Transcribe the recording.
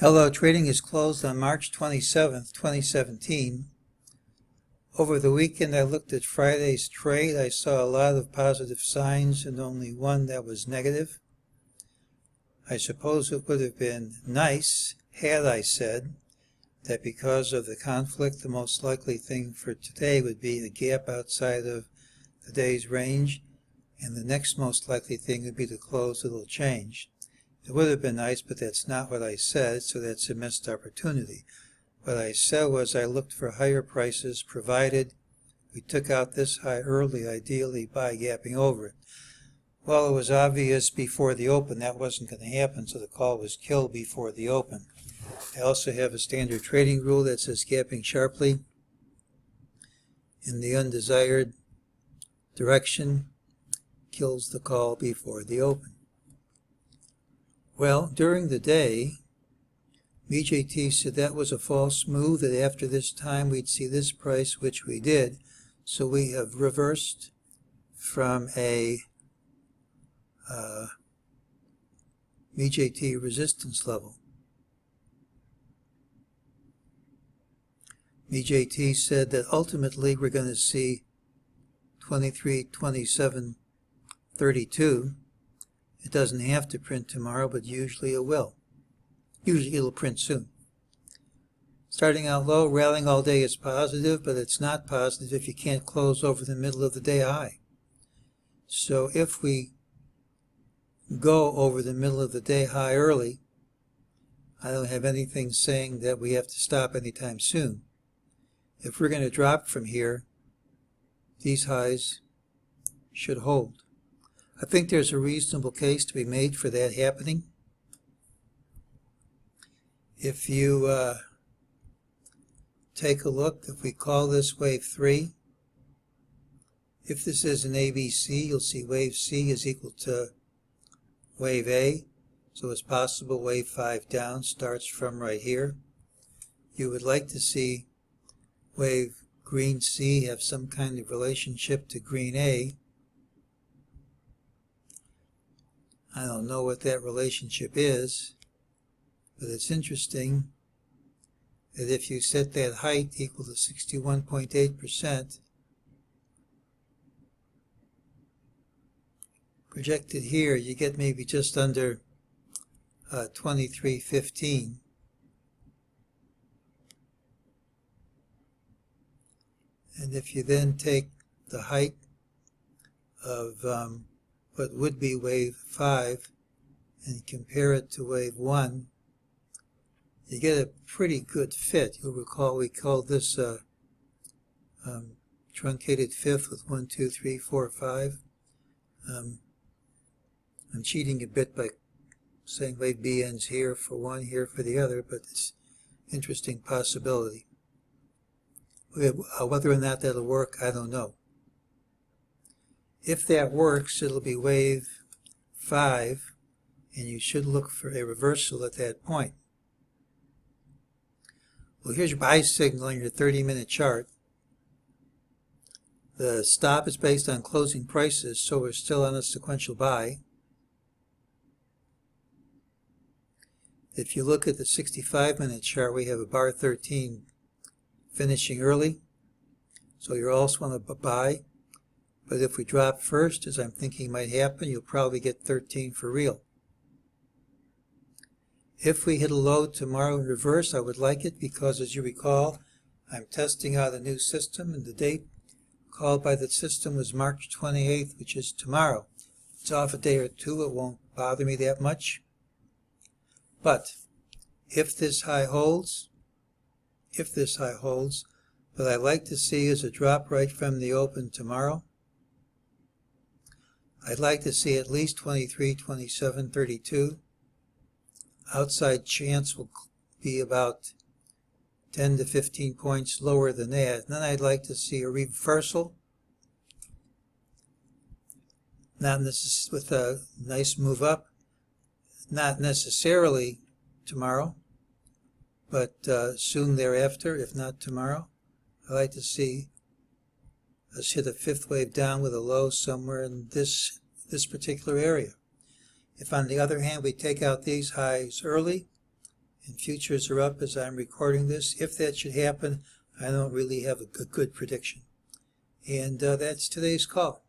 Hello, trading is closed on March 27th, 2017. Over the weekend I looked at Friday's trade. I saw a lot of positive signs and only one that was negative. I suppose it would have been nice had I said that because of the conflict, the most likely thing for today would be a gap outside of the day's range, and the next most likely thing would be to close a little change. It would have been nice, but that's not what I said, so that's a missed opportunity. What I said was I looked for higher prices, provided we took out this high early, ideally by gapping over it. Well, it was obvious before the open that wasn't going to happen, so the call was killed before the open. I also have a standard trading rule that says gapping sharply in the undesired direction kills the call before the open. Well, during the day, MEJT said that was a false move, that after this time we'd see this price, which we did. So we have reversed from a MEJT resistance level. MEJT said that ultimately we're going to see 23.27.32. It doesn't have to print tomorrow, but usually it will. Usually it'll print soon. Starting out low, rallying all day is positive, but it's not positive if you can't close over the middle of the day high. So if we go over the middle of the day high early, I don't have anything saying that we have to stop anytime soon. If we're going to drop from here, these highs should hold. I think there's a reasonable case to be made for that happening. If you take a look, if we call this wave 3, if this is an ABC, you'll see wave C is equal to wave A. So it's possible wave 5 down starts from right here. You would like to see wave green C have some kind of relationship to green A. I don't know what that relationship is, but it's interesting that if you set that height equal to 61.8%, projected here, you get maybe just under 2315. And if you then take the height of what would be wave 5 and compare it to wave 1, you get a pretty good fit. You'll recall we called this truncated fifth with 1, 2, 3, 4, 5. I'm cheating a bit by saying wave B ends here for one, here for the other, but it's an interesting possibility. Whether or not that'll work, I don't know. If that works, it'll be wave 5, and you should look for a reversal at that point. Well, here's your buy signal on your 30-minute chart. The stop is based on closing prices, so we're still on a sequential buy. If you look at the 65-minute chart, we have a bar 13 finishing early, so you're also on a buy. But if we drop first, as I'm thinking might happen, you'll probably get 13 for real. If we hit a low tomorrow in reverse, I would like it because, as you recall, I'm testing out a new system, and the date called by the system was March 28th, which is tomorrow. It's off a day or two. It won't bother me that much. But if this high holds, what I'd like to see is a drop right from the open tomorrow. I'd like to see at least 23.27.32. Outside chance will be about 10 to 15 points lower than that. And then I'd like to see a reversal, not with a nice move up, not necessarily tomorrow, but soon thereafter, if not tomorrow. I'd like to see us hit a fifth wave down with a low somewhere in this particular area. If, on the other hand, we take out these highs early and futures are up as I'm recording this. If that should happen, I don't really have a good prediction. And that's today's call.